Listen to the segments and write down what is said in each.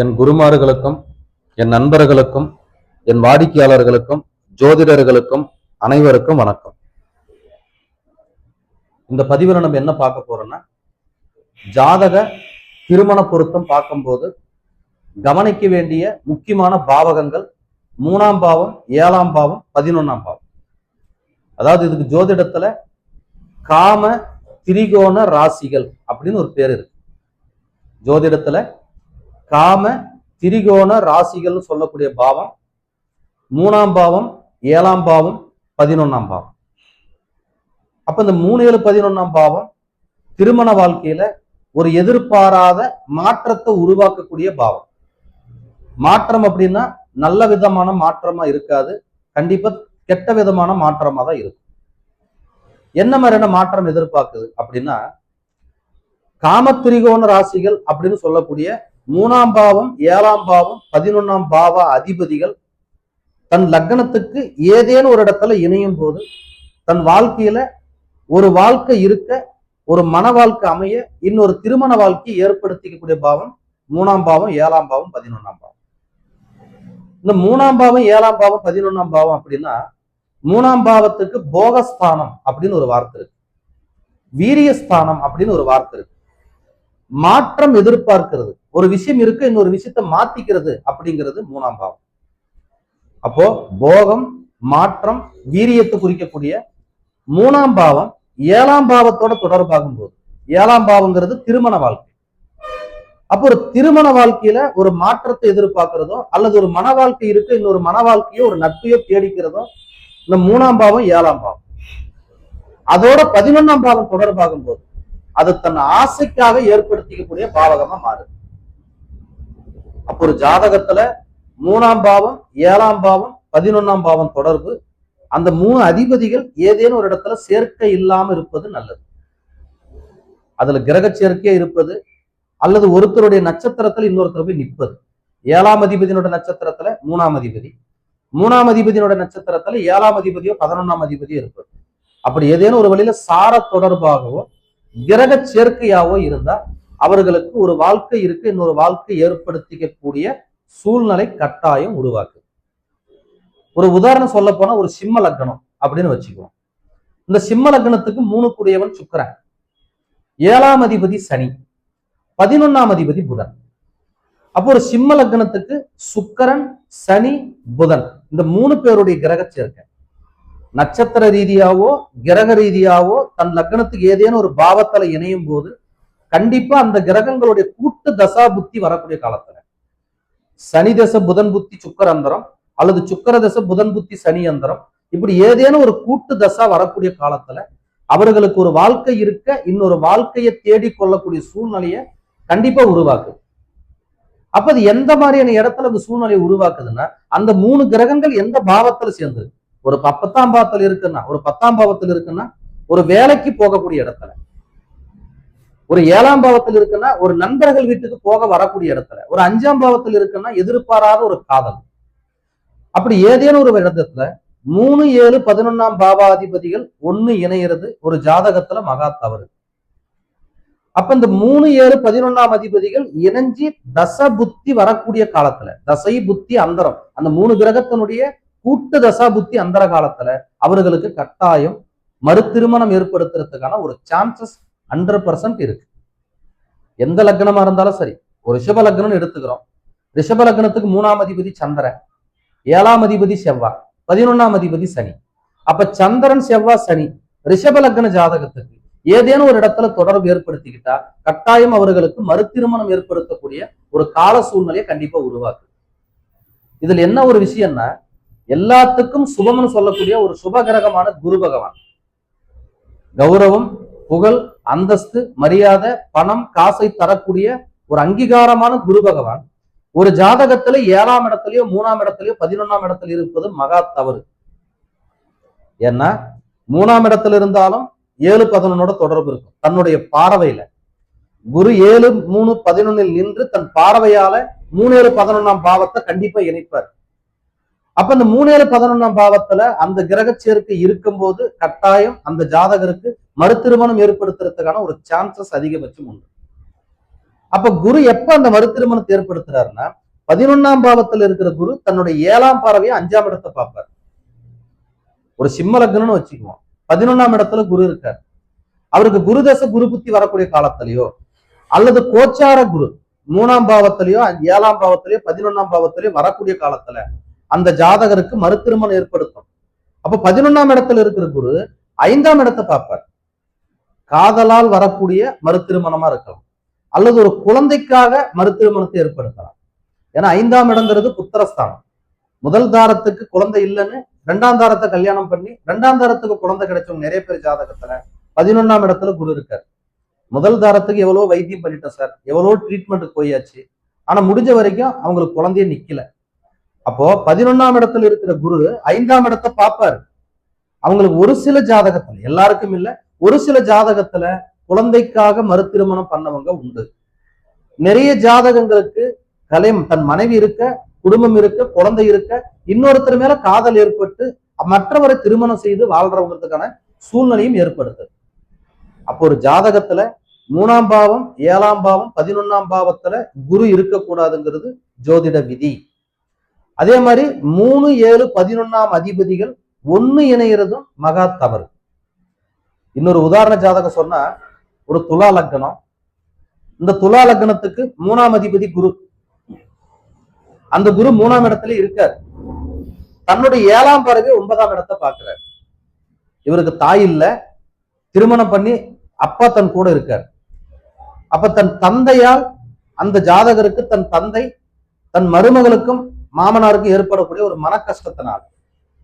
என் குருமார்களுக்கும் என் நண்பர்களுக்கும் என் வாடிக்கையாளர்களுக்கும் ஜோதிடர்களுக்கும் அனைவருக்கும் வணக்கம். இந்த பதிவில் நம்ம என்ன பார்க்க போறோம்னா, ஜாதக திருமண பொருத்தம் பார்க்கும்போது கவனிக்க வேண்டிய முக்கியமான பாவகங்கள் 3ஆம் பாவம், 7ஆம் பாவம், 11ஆம் பாவம். அதாவது இதுக்கு ஜோதிடத்துல காம திரிகோண ராசிகள் அப்படின்னு ஒரு பேர் இருக்கு. ஜோதிடத்துல காம திரிகோண ராசிகள் சொல்லக்கூடிய பாவம் 3ஆம் பாவம், 7ஆம் பாவம், 11ஆம் பாவம். அப்ப இந்த 3, 7, 11ஆம் பாவம் திருமண வாழ்க்கையில ஒரு எதிர்பாராத மாற்றத்தை உருவாக்கக்கூடிய பாவம். மாற்றம் அப்படின்னா நல்ல விதமான மாற்றமா இருக்காது, கண்டிப்பா கெட்ட விதமான மாற்றமா தான் இருக்கும். என்ன மாதிரியான மாற்றம் எதிர்பார்க்குது அப்படின்னா, காமத்திரிகோண ராசிகள் அப்படின்னு சொல்லக்கூடிய 3ஆம் பாவம், 7ஆம் பாவம், 11ஆம் பாவ அதிபதிகள் தன் லக்னத்துக்கு ஏதேனும் ஒரு இடத்துல இணையும் போது தன் வாழ்க்கையில ஒரு வாழ்க்கை இருக்க, ஒரு மன வாழ்க்கை அமைய, இன்னொரு திருமண வாழ்க்கையை ஏற்படுத்திக்கக்கூடிய பாவம் 3ஆம் பாவம், 7ஆம் பாவம், 11ஆம் பாவம். இந்த 3ஆம் பாவம், 7ஆம் பாவம், 11ஆம் பாவம் அப்படின்னா 3ஆம் பாவத்துக்கு போகஸ்தானம் அப்படின்னு ஒரு வார்த்தை இருக்கு, வீரியஸ்தானம் அப்படின்னு ஒரு வார்த்தை இருக்கு. மாற்றம் எதிர்பார்க்கிறது, ஒரு விஷயம் இருக்கு, இன்னொரு விஷயத்தை மாத்திக்கிறது அப்படிங்கிறது 3ஆம் பாவம். அப்போ போகம், மாற்றம், வீரியத்தை குறிக்கக்கூடிய 3ஆம் பாவம் 7ஆம் பாவத்தோட தொடர்பாகும் போது, 7ஆம் பாவங்கிறது திருமண வாழ்க்கை. அப்போ ஒரு திருமண வாழ்க்கையில ஒரு மாற்றத்தை எதிர்பார்க்கிறதோ அல்லது ஒரு மன வாழ்க்கை இருக்கு, இன்னொரு மன வாழ்க்கையோ ஒரு நட்பையோ தேடிக்கிறதோ இந்த 3ஆம் பாவம், 7ஆம் பாவம். அதோட 11ஆம் பாவம் தொடர்பாகும் போது அது தன் ஆசைக்காக ஏற்படுத்திக்கக்கூடிய பாவகமா மாறுது. அப்போ ஒரு ஜாதகத்துல 3ஆம் பாவம், 7ஆம் பாவம், 11ஆம் பாவம் தொடர்பு, அந்த 3 அதிபதிகள் ஏதேனும் ஒரு இடத்துல சேர்க்கை இல்லாம இருப்பது நல்லது. அதுல கிரக சேர்க்கையே இருப்பது அல்லது ஒருத்தருடைய நட்சத்திரத்துல இன்னொருத்தர் போய் நிற்பது. 7ஆம் அதிபதியோட நட்சத்திரத்துல 3ஆம் அதிபதி, 3ஆம் அதிபதியோட நட்சத்திரத்துல 7ஆம் அதிபதியோ 11ஆம் அதிபதியோ இருப்பது. அப்படி ஏதேனும் ஒரு வழியில சார தொடர்பாகவோ கிரக சேர்க்கையாவோ இருந்தா அவர்களுக்கு ஒரு வாழ்க்கை இருக்கு, இன்னொரு வாழ்க்கை ஏற்படுத்திக்கக்கூடிய சூழ்நிலை கட்டாயம் உருவாக்கு. ஒரு உதாரணம் சொல்ல போனா ஒரு சிம்ம லக்னம் அப்படின்னு வச்சுக்குவோம். இந்த சிம்ம லக்னத்துக்கு 3 கூடியவன் சுக்கிரன், 7ஆம் அதிபதி சனி, 11ஆம் அதிபதி புதன். அப்போ ஒரு சிம்ம லக்னத்துக்கு சுக்கிரன், சனி, புதன் இந்த 3 பேருடைய கிரக சேர்க்கை நட்சத்திர ரீதியாவோ கிரக ரீதியாவோ தன் லக்னத்துக்கு ஏதேனும் ஒரு பாவத்துல இணையும் போது கண்டிப்பா அந்த கிரகங்களுடைய கூட்டு தசா புத்தி வரக்கூடிய காலத்துல சனி தசை புதன் புத்தி சுக்கர அந்தரம் அல்லது சுக்கர தசை புதன் புத்தி சனி அந்தரம், இப்படி ஏதேனும் ஒரு கூட்டு தசா வரக்கூடிய காலத்துல அவர்களுக்கு ஒரு வாழ்க்கை இருக்க, இன்னொரு வாழ்க்கையை தேடி கொள்ளக்கூடிய சூழ்நிலையை கண்டிப்பா உருவாக்குது. அப்ப அது எந்த மாதிரியான இடத்துல அந்த சூழ்நிலையை உருவாக்குதுன்னா, அந்த 3 கிரகங்கள் எந்த பாவத்துல சேர்ந்தது. ஒரு 10ஆம் பாவத்தில் இருக்குன்னா, ஒரு 10ஆம் பாவத்தில் இருக்குன்னா ஒரு வேலைக்கு போகக்கூடிய இடத்துல, ஒரு 7ஆம் பாவத்தில் இருக்குன்னா ஒரு நண்பர்கள் வீட்டுக்கு போக வரக்கூடிய இடத்துல, ஒரு 5ஆம் பாவத்தில் இருக்குன்னா எதிர்பாராத ஒரு காதல். அப்படி ஏதேனும் ஒரு இடத்துல 3, 7, 11ஆம் பாவாதிபதிகள் ஒண்ணு இணையிறது ஒரு ஜாதகத்துல மகா தவறு. அப்ப இந்த 3, 7, 11ஆம் அதிபதிகள் இணைஞ்சி தச புத்தி வரக்கூடிய காலத்துல, தசை புத்தி அந்தரம், அந்த 3 கிரகத்தினுடைய கூட்டு தசா புத்தி அந்தர காலத்துல அவர்களுக்கு கட்டாயம் மறு திருமணம் ஏற்படுத்துறதுக்கான ஒரு சான்சஸ் 100% இருக்கு. எந்த லக்னமா இருந்தாலும் சரி, ஒரு ரிஷப லக்னம் எடுத்துக்கிறோம். ரிஷப லக்னத்துக்கு 3ஆம் அதிபதி சந்திரன், 7ஆம் அதிபதி செவ்வாய், 11ஆம் அதிபதி சனி. அப்ப சந்திரன், செவ்வாய், சனி ரிஷப லக்ன ஜாதகத்துக்கு ஏதேனும் ஒரு இடத்துல தொடர்பு ஏற்படுத்திக்கிட்டா கட்டாயம் அவர்களுக்கு மறு திருமணம் ஏற்படுத்தக்கூடிய ஒரு கால சூழ்நிலையை கண்டிப்பா உருவாக்கு. இதுல என்ன ஒரு விஷயம்னா, எல்லாத்துக்கும் சுபம்னு சொல்லக்கூடிய ஒரு சுப கிரகமான குரு பகவான், கௌரவம், புகழ், அந்தஸ்து, மரியாதை, பணம், காசை தரக்கூடிய ஒரு அங்கீகாரமான குரு பகவான் ஒரு ஜாதகத்துல 7ஆம் இடத்துலயோ 3ஆம் இடத்துலயோ 11ஆம் இடத்துல இருப்பது மகா தவறு. ஏன்னா 3ஆம் இடத்துல இருந்தாலும் 7, 11ஓட தொடர்பு இருக்கும். தன்னுடைய பார்வையில குரு 7, 3, 11 நின்று தன் பார்வையால 3, 7, 11ஆம் பாவத்தை கண்டிப்பா இணைப்பார். அப்ப இந்த 3, 7, 11ஆம் பாவத்துல அந்த கிரக சேர்க்கை இருக்கும் போது கட்டாயம் அந்த ஜாதகருக்கு மறு திருமணம் ஏற்படுத்துறதுக்கான ஒரு சான்சஸ் அதிகபட்சம் உண்டு. அப்ப குரு எப்ப அந்த மறுதிருமணத்தை ஏற்படுத்துறாருன்னா 11ஆம் பாவத்துல இருக்கிற குரு தன்னுடைய 7ஆம் பார்வையை 5ஆம் இடத்தை பார்ப்பார். ஒரு சிம்ம லக்னம்னு வச்சுக்குவோம், 11ஆம் இடத்துல குரு இருக்கார். அவருக்கு குரு தசை குரு புத்தி வரக்கூடிய காலத்திலயோ அல்லது கோச்சார குரு 3ஆம் பாவத்திலேயோ 7ஆம் பாவத்திலேயோ 11ஆம் பாவத்திலேயோ வரக்கூடிய காலத்துல அந்த ஜாதகருக்கு மறுதிருமணம் ஏற்படுத்தும். அப்ப 11ஆம் இடத்துல இருக்கிற குரு 5ஆம் இடத்தை பார்ப்பார். காதலால் வரக்கூடிய மறுதிருமணமா இருக்கலாம், அல்லது ஒரு குழந்தைக்காக மறுதிருமணத்தை ஏற்படுத்தலாம். ஏன்னா 5ஆம் இடங்கிறது புத்திரஸ்தானம். முதல் தாரத்துக்கு குழந்தை இல்லைன்னு 2ஆம் தாரத்தை கல்யாணம் பண்ணி 2ஆம் தாரத்துக்கு குழந்தை கிடைச்சவங்க நிறைய பேர் ஜாதகத்துல 11ஆம் இடத்துல குரு இருக்காரு. முதல் தாரத்துக்கு எவ்வளவோ வைத்தியம் பண்ணிட்டோம் சார், எவ்வளவோ ட்ரீட்மெண்ட்டுக்கு போயாச்சு, ஆனா முடிஞ்ச வரைக்கும் அவங்களுக்கு குழந்தையே நிக்கல. அப்போ 11ஆம் இடத்துல இருக்கிற குரு 5ஆம் இடத்தை பார்ப்பாரு. அவங்களுக்கு ஒரு சில ஜாதகத்துல, எல்லாருக்கும் இல்ல, ஒரு சில ஜாதகத்துல குழந்தைக்காக மறுதிருமணம் பண்ணவங்க உண்டு. நிறைய ஜாதகங்களுக்கு தன் மனைவி இருக்க, குடும்பம் இருக்க, குழந்தை இருக்க, இன்னொருத்தர் மேல காதல் ஏற்பட்டு மற்றவரை திருமணம் செய்து வாழ்றவங்களுக்கான சூழ்நிலையும் ஏற்படுது. அப்போ ஒரு ஜாதகத்துல 3ஆம் பாவம், 7ஆம் பாவம், 11ஆம் பாவத்துல குரு இருக்கக்கூடாதுங்கிறது ஜோதிட விதி. அதே மாதிரி 3, 7, 11ஆம் அதிபதிகள் ஒண்ணு இணைகிறதும் மகா தவறு. இன்னொரு உதாரண ஜாதகம் சொன்னா, ஒரு துலா லக்னம், இந்த துலா லக்னத்துக்கு 3ஆம் அதிபதி குரு, அந்த குரு 3ஆம் இடத்துல இருக்கார். தன்னுடைய 7ஆம் பார்வை 9ஆம் இடத்தை பார்க்கிறார். இவருக்கு தாய் இல்ல, திருமணம் பண்ணி அப்பா தன் கூட இருக்கார். அப்ப தன் தந்தையால் அந்த ஜாதகருக்கு தன் தந்தை தன் மருமகளுக்கும் மாமனாருக்கும் ஏற்படக்கூடிய ஒரு மன கஷ்டத்தினால்,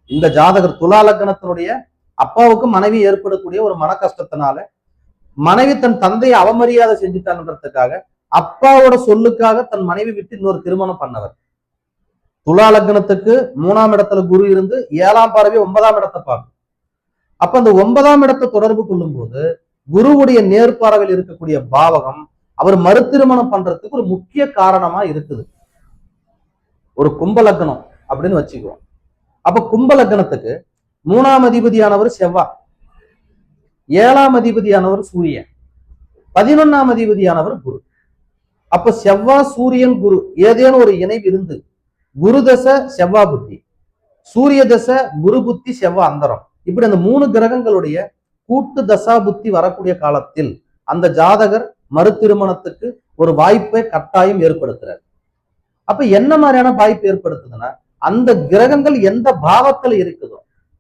இந்த ஜாதகர் துலா லக்னத்தினுடைய அப்பாவுக்கும் மனைவி ஏற்படக்கூடிய ஒரு மன கஷ்டத்தினால மனைவி தன் தந்தையை அவமரியாதை செஞ்சுட்டான்றதுக்காக அப்பாவோட சொல்லுக்காக தன் மனைவி விட்டு இன்னொரு திருமணம் பண்ணவர். துலா லக்னத்துக்கு 3ஆம் இடத்துல குரு இருந்து 7ஆம் பார்வை 9ஆம் இடத்தை பார்க்கும். அப்ப அந்த 9ஆம் இடத்தை தொடர்பு கொள்ளும் போது குருவுடைய நேர்பார்வையில் இருக்கக்கூடிய பாவகம் அவர் மறுதிருமணம் பண்றதுக்கு ஒரு முக்கிய காரணமா இருக்குது. ஒரு கும்ப லக்னம் அப்படின்னு வச்சுக்குவோம். அப்ப கும்ப லக்னத்துக்கு 3ஆம் அதிபதியானவர் செவ்வாய், 7ஆம் அதிபதியானவர் சூரியன், 11ஆம் அதிபதியானவர் குரு. அப்ப செவ்வாய், சூரியன், குரு ஏதேனும் ஒரு இணைவு இருந்து குரு தசை செவ்வாய் புத்தி, சூரிய தசை குரு புத்தி செவ்வாய் அந்தரம், இப்படி அந்த 3 கிரகங்களுடைய கூட்டு தசா புத்தி வரக்கூடிய காலத்தில் அந்த ஜாதகர் மறுதிருமணத்துக்கு ஒரு வாய்ப்பை கட்டாயம் ஏற்படுத்துறார். அப்ப என்ன மாதிரியான வாய்ப்பு ஏற்படுத்துதுன்னா, அந்த கிரகங்கள் எந்த பாவத்துல இருக்குதோ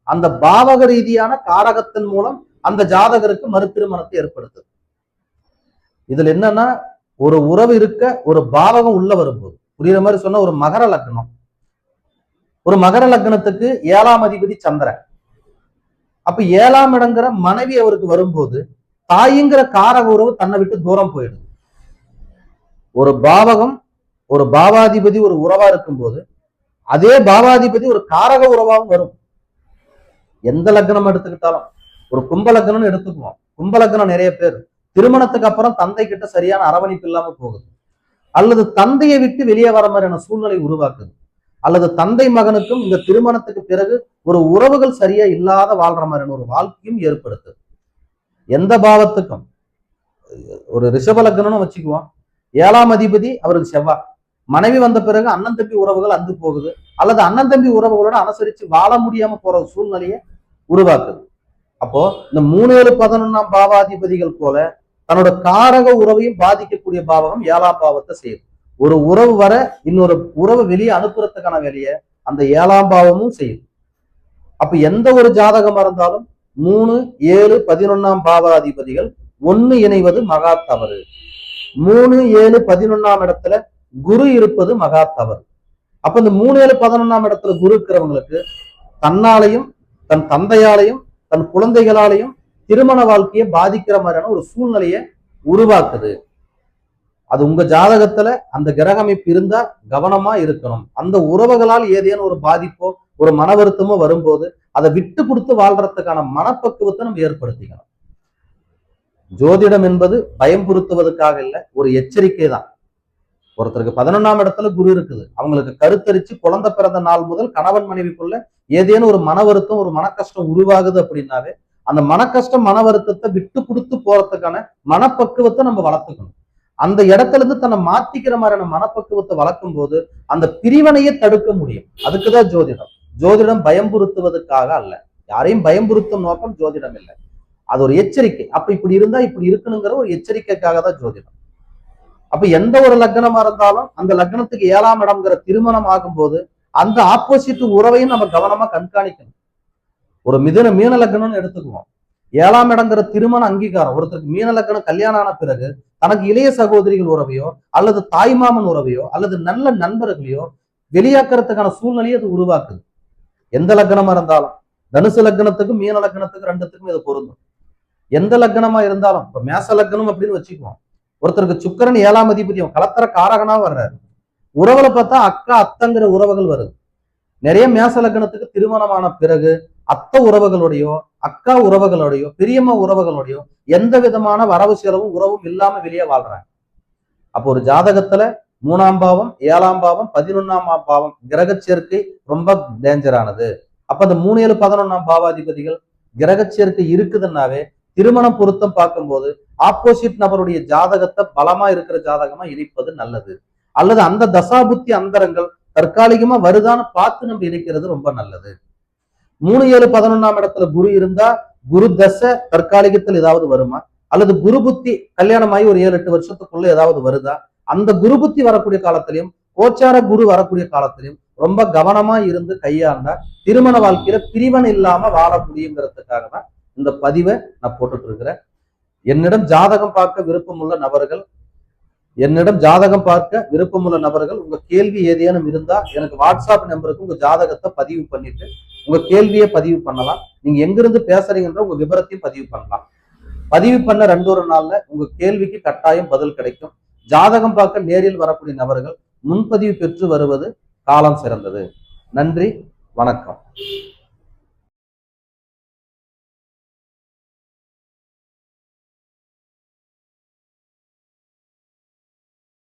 அந்த பாவக ரீதியான காரகத்தின் மூலம் அந்த ஜாதகருக்கு மறுதிருமணத்தை ஏற்படுத்துது. இதுல என்னன்னா, ஒரு உறவு இருக்க ஒரு பாவகம் உள்ள வரும்போது, புரியுற மாதிரி சொன்ன, ஒரு மகர லக்னம், ஒரு மகர லக்னத்துக்கு 7ஆம் அதிபதி சந்திரன். அப்ப 7ஆம் இடங்கிற மனைவி அவருக்கு வரும்போது தாய்ங்கிற காரக உறவு தன்னை விட்டு தூரம் போயிடுது. ஒரு பாவகம், ஒரு பாவாதிபதி ஒரு உறவா இருக்கும்போது அதே பாவாதிபதி ஒரு காரக உறவாகவும் வரும். எந்த லக்னம் எடுத்துக்கிட்டாலும், ஒரு கும்ப லக்னம்னு எடுத்துக்குவோம். கும்ப லக்னம் நிறைய பேர் திருமணத்துக்கு அப்புறம் தந்தை கிட்ட சரியான அரவணைப்பு இல்லாம போகுது, அல்லது தந்தையை விட்டு வெளியே வர மாதிரியான சூழ்நிலை உருவாக்குது, அல்லது தந்தை மகனுக்கும் இந்த திருமணத்துக்கு பிறகு ஒரு உறவுகள் சரியா இல்லாத வாழ்ற மாதிரியான ஒரு வாழ்க்கையும் ஏற்படுத்துது. எந்த பாவத்துக்கும், ஒரு ரிஷப லக்னம்னு வச்சுக்குவோம், 7ஆம் அதிபதி அவருக்கு செவ்வாய், மனைவி வந்த பிறகு அண்ணன் தம்பி உறவுகள் அந்து போகுது, அல்லது அண்ணன் தம்பி உறவுகளோட அனுசரிச்சு வாழ முடியாம போற சூழ்நிலையை உருவாக்குது. அப்போ இந்த 3, 7, 11ஆம் பாவாதிபதிகள் போல தன்னோட காரக உறவையும் பாதிக்கக்கூடிய பாவகம் 7ஆம் பாவத்தை செய்யுது. ஒரு உறவு வர இன்னொரு உறவு வெளியே அனுப்புறதுக்கான வேலையை அந்த 7ஆம் பாவமும் செய்யுது. அப்ப எந்த ஒரு ஜாதகமா இருந்தாலும் 3, 7, 11ஆம் பாவாதிபதிகள் ஒண்ணு இணைவது மகா தவறு. 3, 7, 11ஆம் இடத்துல குரு இருப்பது மகா தவறு. அப்ப இந்த 3, 7, 11ஆம் இடத்துல குரு இருக்கிறவங்களுக்கு தன்னாலையும் தன் தந்தையாலையும் தன் குழந்தைகளாலையும் திருமண வாழ்க்கையை பாதிக்கிற மாதிரியான ஒரு சூழ்நிலையை உருவாக்குது. அது உங்க ஜாதகத்துல அந்த கிரக அமைப்பு இருந்தா கவனமா இருக்கணும். அந்த உறவுகளால் ஏதேனும் ஒரு பாதிப்போ ஒரு மன வருத்தமோ வரும்போது அதை விட்டு கொடுத்து வாழ்றதுக்கான மனப்பக்குவத்தை நம்ம ஏற்படுத்திக்கணும். ஜோதிடம் என்பது பயம்புறுத்துவதற்காக இல்லை, ஒரு எச்சரிக்கை தான். ஒருத்தருக்கு 11ஆம் இடத்துல குரு இருக்குது, அவங்களுக்கு கருத்தரிச்சு குழந்தை பிறந்த நாள் முதல் கணவன் மனைவிக்குள்ள ஏதேனும் ஒரு மன வருத்தம் ஒரு மன கஷ்டம் உருவாகுது அப்படின்னாவே அந்த மன கஷ்டம் மன வருத்தத்தை விட்டு கொடுத்து போறதுக்கான மனப்பக்குவத்தை நம்ம வளர்த்துக்கணும். அந்த இடத்துல இருந்து தன்னை மாத்திக்கிற மாதிரியான மனப்பக்குவத்தை வளர்க்கும் போது அந்த பிரிவினையே தடுக்க முடியும். அதுக்குதான் ஜோதிடம். ஜோதிடம் பயம்புறுத்துவதற்காக அல்ல, யாரையும் பயம்புறுத்தும் நோக்கம் ஜோதிடம் இல்லை. அது ஒரு எச்சரிக்கை. அப்ப இப்படி இருந்தா இப்படி இருக்கணுங்கிற ஒரு எச்சரிக்கைக்காக தான் ஜோதிடம். அப்ப எந்த ஒரு லக்னமா இருந்தாலும் அந்த லக்னத்துக்கு 7ஆம் இடம்ங்கிற திருமணம் ஆகும்போது அந்த ஆப்போசிட் உறவையும் நம்ம கவனமா கண்காணிக்கணும். ஒரு மீன லக்னம்னு எடுத்துக்குவோம். 7ஆம் இடங்கிற திருமண அங்கீகாரம் ஒருத்தருக்கு மீன லக்னம் கல்யாணம் ஆன பிறகு தனக்கு இளைய சகோதரிகள் உறவையோ அல்லது தாய்மாமன் உறவையோ அல்லது நல்ல நண்பர்களையோ வெளியாக்குறதுக்கான சூழ்நிலையை அது உருவாக்குது. எந்த லக்னமா இருந்தாலும் தனுசு லக்னத்துக்கும் மீன லக்னத்துக்கும் ரெண்டுத்துக்கும் இது பொருந்தும். எந்த லக்னமா இருந்தாலும் இப்ப மேச லக்னம் அப்படின்னு வச்சுக்குவோம். ஒருத்தருக்கு சுக்கிரன் 7ஆம் அதிபதியும் கலத்தர காரகனா வர்றாரு. உறவுல பார்த்தா அக்கா அத்தங்கிற உறவுகள் வருது. நிறைய மேச லக்னத்துக்கு திருமணமான பிறகு அத்த உறவுகளோடையோ அக்கா உறவுகளோடையோ பெரியம்மா உறவுகளோடையோ எந்த விதமான வரவு செலவும் உறவும் இல்லாம வெளியே வாழ்றாங்க. அப்போ ஒரு ஜாதகத்துல 3ஆம் பாவம் 7ஆம் பாவம் 11ஆம் பாவம் கிரக சேர்க்கை ரொம்ப டேஞ்சரானது. அப்ப அந்த 3 7 11ஆம் பாவாதிபதிகள் கிரக சேர்க்கை இருக்குதுன்னாவே திருமணம் பொருத்தம் பார்க்கும்போது ஆப்போசிட் நபருடைய ஜாதகத்தை பலமா இருக்கிற ஜாதகமா இணைப்பது நல்லது. அல்லது அந்த தசாபுத்தி அந்தரங்கள் தற்காலிகமா வருதான்னு பார்த்து நம்ம இணைக்கிறது ரொம்ப நல்லது. 3 7 11ஆம் இடத்துல குரு இருந்தா குரு தசை தற்காலிகத்தில் ஏதாவது வருமா, அல்லது குரு புத்தி கல்யாணமாகி ஒரு 7 8 வருஷத்துக்குள்ள ஏதாவது வருதா, அந்த குரு புத்தி வரக்கூடிய காலத்திலையும் கோச்சார குரு வரக்கூடிய காலத்திலையும் ரொம்ப கவனமா இருந்து கையாண்டா திருமண வாழ்க்கையில பிரிவன் இல்லாம வாழ முடியுங்கிறதுக்காக தான் இந்த பதிவை நான் போட்டுட்டு இருக்கிறேன். என்னிடம் ஜாதகம் பார்க்க விருப்பமுள்ள நபர்கள் உங்க கேள்வி ஏதேனும் இருந்தா எனக்கு வாட்ஸ்அப் நம்பருக்கு உங்க ஜாதகத்தை பதிவு பண்ணிட்டு உங்க கேள்வியை பதிவு பண்ணலாம். நீங்க எங்கிருந்து பேசுறீங்கன்ற உங்க விவரத்தையும் பதிவு பண்ணலாம். பதிவு பண்ண 2 நாள்ல உங்க கேள்விக்கு கட்டாயம் பதில் கிடைக்கும். ஜாதகம் பார்க்க நேரில் வரக்கூடிய நபர்கள் முன்பதிவு பெற்று வருவது காலம் சிறந்தது. நன்றி, வணக்கம்.